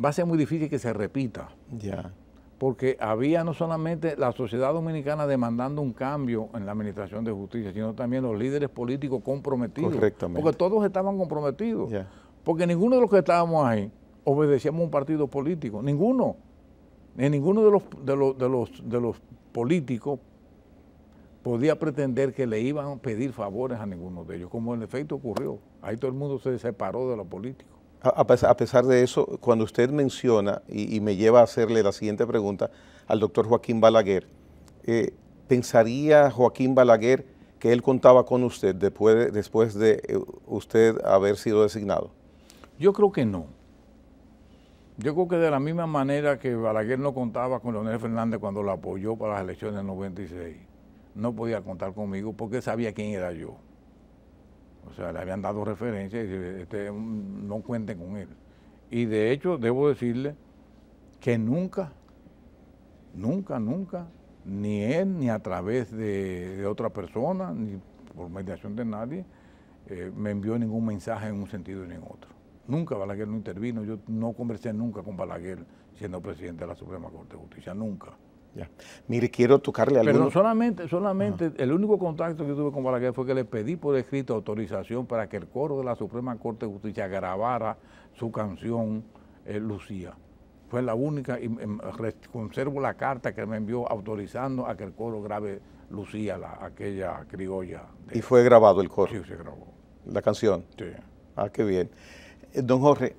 va a ser muy difícil que se repita. Ya. Porque había no solamente la sociedad dominicana demandando un cambio en la administración de justicia, sino también los líderes políticos comprometidos. Correctamente. Porque todos estaban comprometidos. Ya. Porque ninguno de los que estábamos ahí obedecíamos a un partido político. Ninguno. Ni ninguno de los políticos podía pretender que le iban a pedir favores a ninguno de ellos, como en efecto ocurrió. Ahí todo el mundo se separó de los políticos. A pesar de eso, cuando usted menciona, y me lleva a hacerle la siguiente pregunta al doctor Joaquín Balaguer, ¿pensaría Joaquín Balaguer que él contaba con usted después de usted haber sido designado? Yo creo que no. Yo creo que de la misma manera que Balaguer no contaba con Leonel Fernández cuando lo apoyó para las elecciones del 96, no podía contar conmigo porque sabía quién era yo. O sea, le habían dado referencia y no cuenten con él. Y de hecho, debo decirle que nunca, ni él, ni a través de otra persona, ni por mediación de nadie, me envió ningún mensaje en un sentido ni en otro. Nunca Balaguer no intervino, yo no conversé nunca con Balaguer siendo presidente de la Suprema Corte de Justicia, nunca. Ya. Mire, quiero tocarle algunos... Pero solamente el único contacto que tuve con Balaguer fue que le pedí por escrito autorización para que el coro de la Suprema Corte de Justicia grabara su canción Lucía. Fue la única, y conservo la carta que me envió autorizando a que el coro grabe Lucía, aquella criolla. ¿Y fue grabado el coro? Sí, se grabó. ¿La canción? Sí. Ah, qué bien. Don Jorge,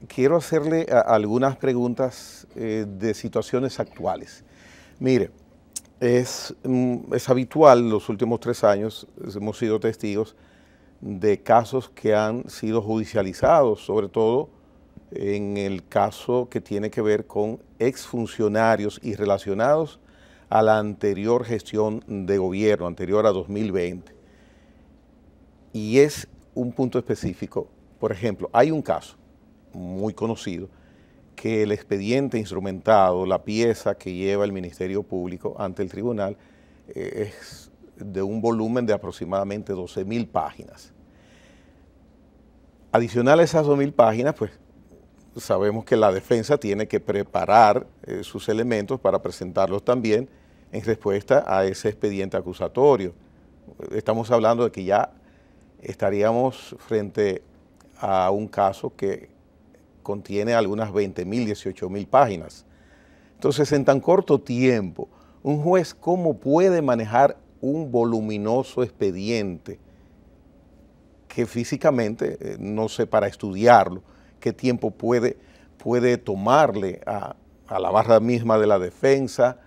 quiero hacerle algunas preguntas de situaciones actuales. Mire, es habitual, los últimos 3 años hemos sido testigos de casos que han sido judicializados, sobre todo en el caso que tiene que ver con exfuncionarios y relacionados a la anterior gestión de gobierno, anterior a 2020. Y es un punto específico. Por ejemplo, hay un caso muy conocido que el expediente instrumentado, la pieza que lleva el Ministerio Público ante el tribunal, es de un volumen de aproximadamente 12.000 páginas. Adicional a esas 2.000 páginas, pues sabemos que la defensa tiene que preparar sus elementos para presentarlos también en respuesta a ese expediente acusatorio. Estamos hablando de que ya estaríamos frente a un caso que contiene algunas 20.000, 18.000 páginas. Entonces, en tan corto tiempo, un juez, ¿cómo puede manejar un voluminoso expediente que físicamente, no sé, para estudiarlo, qué tiempo puede tomarle a la barra misma de la defensa,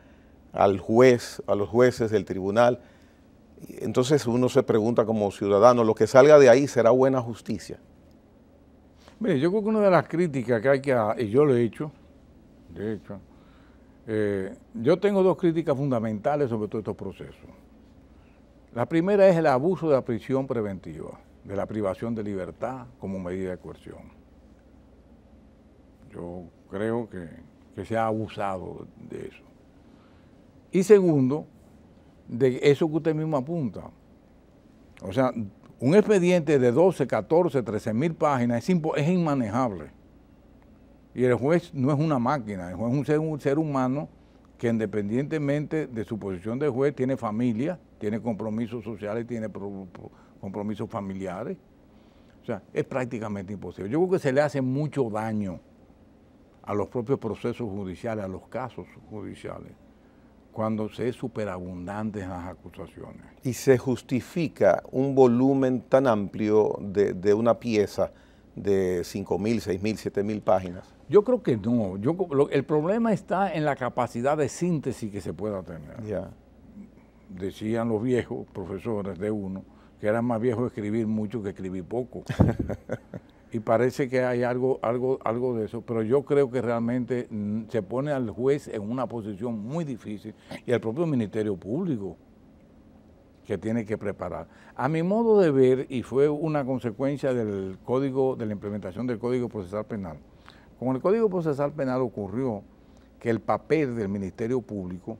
al juez, a los jueces del tribunal? Entonces uno se pregunta como ciudadano, ¿lo que salga de ahí será buena justicia? Mire, yo creo que una de las críticas que hay que hacer, y yo lo he hecho, yo tengo dos críticas fundamentales sobre todos estos procesos. La primera es el abuso de la prisión preventiva, de la privación de libertad como medida de coerción. Yo creo que se ha abusado de eso. Y segundo, de eso que usted mismo apunta. O sea, un expediente de 12, 14, 13 mil páginas es inmanejable. Y el juez no es una máquina, el juez es un ser humano que independientemente de su posición de juez tiene familia, tiene compromisos sociales, tiene compromisos familiares. O sea, es prácticamente imposible. Yo creo que se le hace mucho daño a los propios procesos judiciales, a los casos judiciales, cuando se es superabundante en las acusaciones. ¿Y se justifica un volumen tan amplio de una pieza de 5.000, 6.000, 7.000 páginas? Yo creo que no. El problema está en la capacidad de síntesis que se pueda tener. Yeah. Decían los viejos profesores de uno que era más viejo escribir mucho que escribir poco. Y parece que hay algo de eso, pero yo creo que realmente se pone al juez en una posición muy difícil y al propio Ministerio Público que tiene que preparar. A mi modo de ver, y fue una consecuencia del código, de la implementación del Código Procesal Penal, con el Código Procesal Penal ocurrió que el papel del Ministerio Público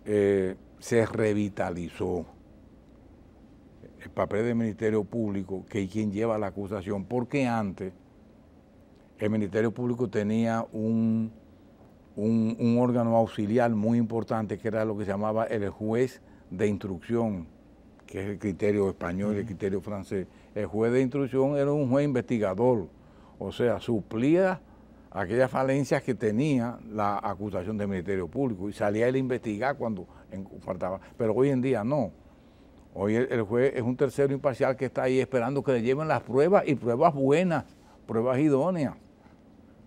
se revitalizó. El papel del Ministerio Público, que es quien lleva la acusación, porque antes el Ministerio Público tenía un órgano auxiliar muy importante, que era lo que se llamaba el juez de instrucción, que es el criterio español y el criterio francés. El juez de instrucción era un juez investigador, o sea, suplía aquellas falencias que tenía la acusación del Ministerio Público y salía él a investigar cuando faltaba. Pero hoy en día no. Hoy el juez es un tercero imparcial que está ahí esperando que le lleven las pruebas, y pruebas buenas, pruebas idóneas,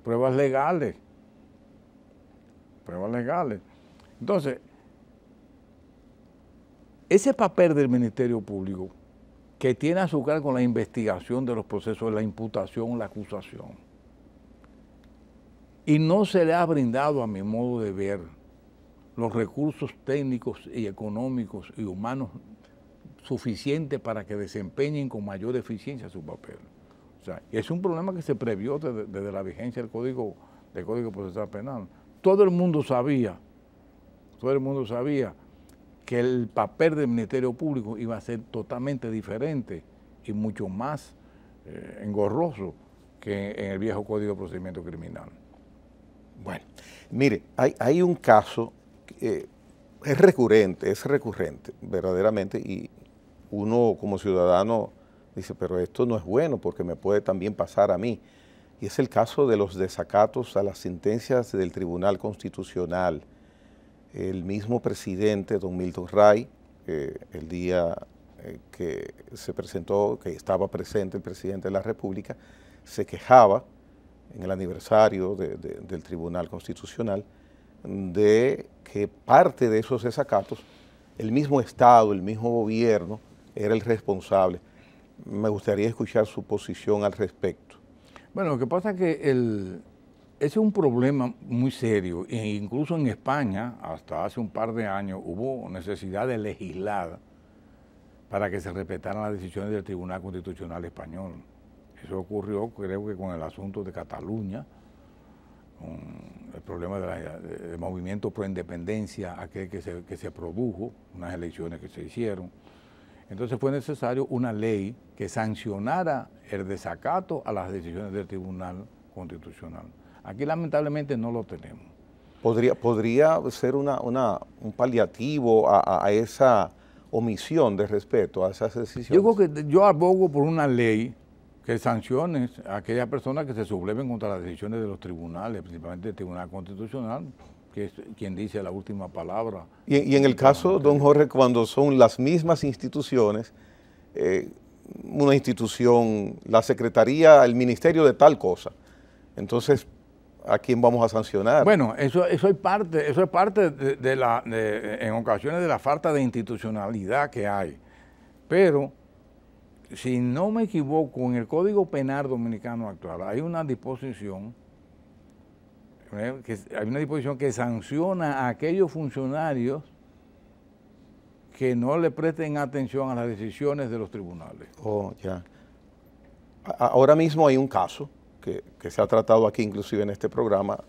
pruebas legales. Entonces, ese papel del Ministerio Público, que tiene a su cargo la investigación de los procesos de la imputación, la acusación, y no se le ha brindado, a mi modo de ver, los recursos técnicos y económicos y humanos suficiente para que desempeñen con mayor eficiencia su papel. O sea, es un problema que se previó desde la vigencia del Código Procesal Penal. Todo el mundo sabía que el papel del Ministerio Público iba a ser totalmente diferente y mucho más engorroso que en el viejo Código de Procedimiento Criminal. Bueno, mire, hay un caso que es recurrente verdaderamente, y uno como ciudadano dice, pero esto no es bueno porque me puede también pasar a mí. Y es el caso de los desacatos a las sentencias del Tribunal Constitucional. El mismo presidente, don Milton Ray, el día que se presentó, que estaba presente el presidente de la República, se quejaba en el aniversario del Tribunal Constitucional de que parte de esos desacatos, el mismo Estado, el mismo gobierno, era el responsable. Me gustaría escuchar su posición al respecto. Bueno, lo que pasa es que ese es un problema muy serio, e incluso en España, hasta hace un par de años, hubo necesidad de legislar para que se respetaran las decisiones del Tribunal Constitucional Español. Eso ocurrió, creo que con el asunto de Cataluña, con el problema del movimiento pro independencia, aquel que se produjo, unas elecciones que se hicieron. Entonces fue necesario una ley que sancionara el desacato a las decisiones del Tribunal Constitucional. Aquí lamentablemente no lo tenemos. ¿Podría ser un paliativo a esa omisión de respeto a esas decisiones? Yo creo que yo abogo por una ley que sancione a aquellas personas que se subleven contra las decisiones de los tribunales, principalmente el Tribunal Constitucional, que es quien dice la última palabra. Y en el caso, don Jorge, cuando son las mismas instituciones, una institución, la Secretaría, el Ministerio de tal cosa, entonces, ¿a quién vamos a sancionar? Bueno, eso es parte en ocasiones de la falta de institucionalidad que hay, pero si no me equivoco, en el Código Penal Dominicano actual hay una disposición que sanciona a aquellos funcionarios que no le presten atención a las decisiones de los tribunales. Oh, ya. Ahora mismo hay un caso que se ha tratado aquí, inclusive en este programa,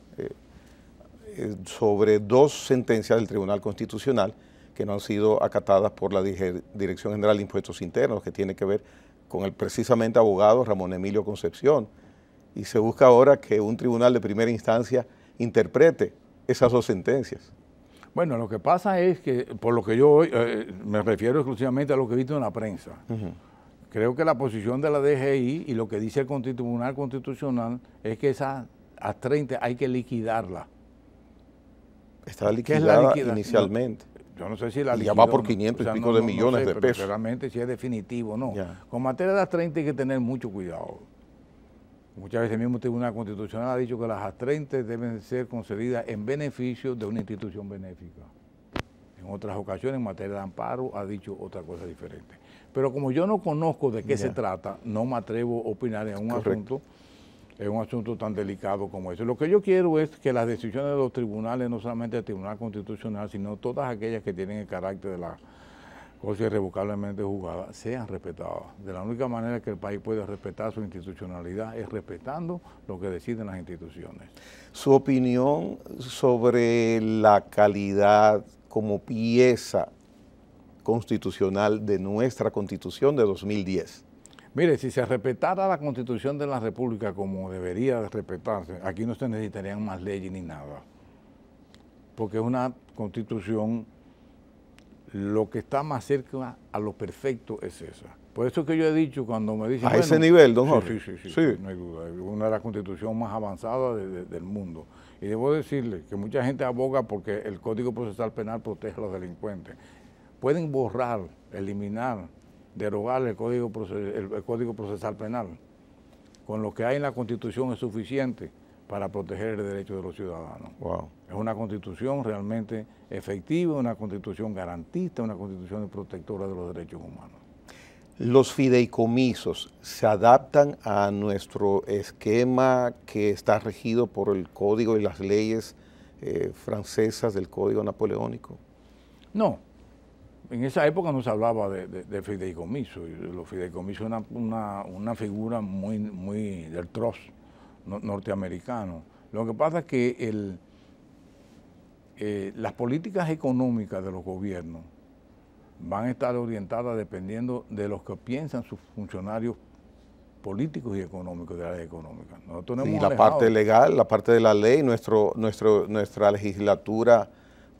sobre 2 sentencias del Tribunal Constitucional que no han sido acatadas por la Dirección General de Impuestos Internos, que tiene que ver con el precisamente abogado Ramón Emilio Concepción. Y se busca ahora que un tribunal de primera instancia interprete esas 2 sentencias. Bueno, lo que pasa es que, por lo que yo me refiero exclusivamente a lo que he visto en la prensa. Creo que la posición de la DGI y lo que dice el Tribunal Constitucional es que esa a 30 hay que liquidarla. Está liquidada inicialmente. Yo no sé si la liquidó. Ya va por 500 y pico de millones de pesos. Realmente si es definitivo, no. Con materia de las 30 hay que tener mucho cuidado. Muchas veces el mismo Tribunal Constitucional ha dicho que las A30 deben ser concedidas en beneficio de una institución benéfica. En otras ocasiones, en materia de amparo, ha dicho otra cosa diferente. Pero como yo no conozco de qué se trata, no me atrevo a opinar en un asunto tan delicado como ese. Lo que yo quiero es que las decisiones de los tribunales, no solamente el Tribunal Constitucional, sino todas aquellas que tienen el carácter de la cosa irrevocablemente juzgada, sean respetadas. De la única manera que el país puede respetar su institucionalidad es respetando lo que deciden las instituciones. Su opinión sobre la calidad como pieza constitucional de nuestra Constitución de 2010. Mire, si se respetara la Constitución de la República como debería de respetarse, aquí no se necesitarían más leyes ni nada. Porque es una Constitución, lo que está más cerca a lo perfecto es esa. Por eso que yo he dicho cuando me dicen... A ese nivel, don Jorge. Sí, no hay duda. Es una de las constituciones más avanzadas del mundo. Y debo decirle que mucha gente aboga porque el Código Procesal Penal protege a los delincuentes. Pueden borrar, eliminar, derogar el Código Procesal Penal. Con lo que hay en la Constitución es suficiente para proteger el derecho de los ciudadanos. Wow. Es una Constitución realmente efectiva, una Constitución garantista, una Constitución protectora de los derechos humanos. ¿Los fideicomisos se adaptan a nuestro esquema que está regido por el Código y las leyes francesas del Código Napoleónico? No. En esa época no se hablaba de fideicomiso. Los fideicomisos es una figura muy del trust norteamericano. Lo que pasa es que las políticas económicas de los gobiernos van a estar orientadas dependiendo de lo que piensan sus funcionarios políticos y económicos de la ley económica. Y la parte legal, la parte de la ley, nuestra legislatura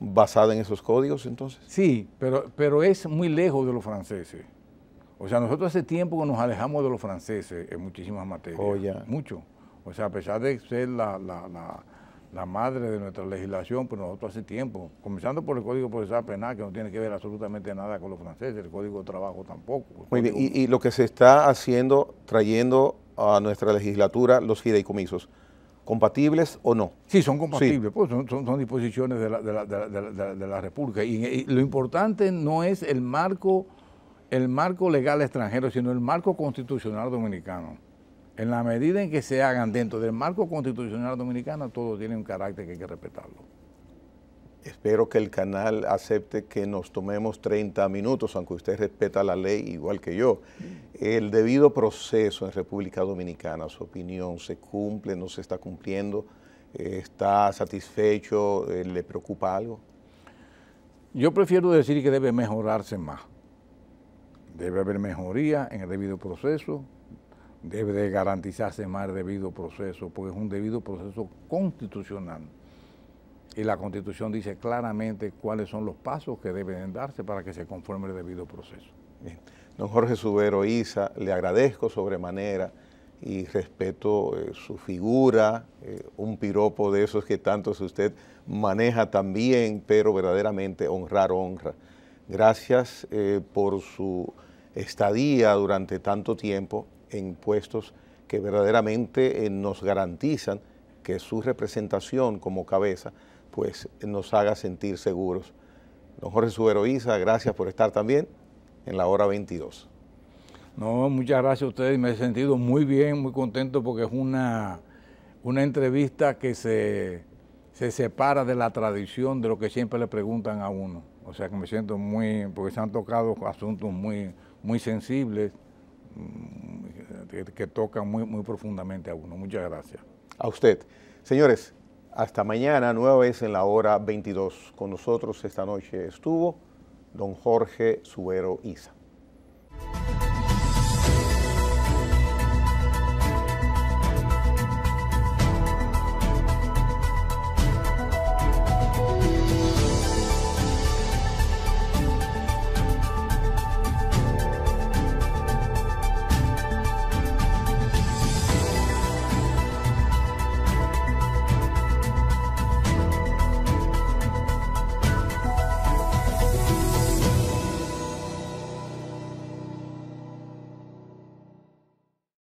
basada en esos códigos, entonces. Sí, pero es muy lejos de los franceses. O sea, nosotros hace tiempo que nos alejamos de los franceses en muchísimas materias. Oh, ya. Mucho. O sea, a pesar de ser la madre de nuestra legislación, pues nosotros hace tiempo, comenzando por el Código Procesal Penal, que no tiene que ver absolutamente nada con los franceses, el Código de Trabajo tampoco. Muy bien, y lo que se está haciendo, trayendo a nuestra legislatura los fideicomisos, ¿compatibles o no? Sí, son compatibles, sí. Pues son disposiciones de la República. Y lo importante no es el marco legal extranjero, sino el marco constitucional dominicano. En la medida en que se hagan dentro del marco constitucional dominicano, todo tiene un carácter que hay que respetarlo. Espero que el canal acepte que nos tomemos 30 minutos, aunque usted respeta la ley igual que yo. El debido proceso en República Dominicana, su opinión, ¿se cumple, no se está cumpliendo? ¿Está satisfecho? ¿Le preocupa algo? Yo prefiero decir que debe mejorarse más. Debe haber mejoría en el debido proceso. Debe de garantizarse más el debido proceso, porque es un debido proceso constitucional. Y la Constitución dice claramente cuáles son los pasos que deben darse para que se conforme el debido proceso. Bien. Don Jorge Subero Isa, le agradezco sobremanera y respeto su figura, un piropo de esos que tantos usted maneja también, pero verdaderamente honrar honra. Gracias por su estadía durante tanto tiempo en puestos que verdaderamente nos garantizan que su representación como cabeza pues nos haga sentir seguros. Don Jorge Subero Isa, gracias por estar también en la hora 22. No, muchas gracias a ustedes. Me he sentido muy bien, muy contento porque es una entrevista que se separa de la tradición de lo que siempre le preguntan a uno. O sea que me siento muy, porque se han tocado asuntos muy sensibles que tocan muy profundamente a uno. Muchas gracias. A usted. Señores, hasta mañana, nueva vez en la hora 22. Con nosotros esta noche estuvo don Jorge Subero Isa.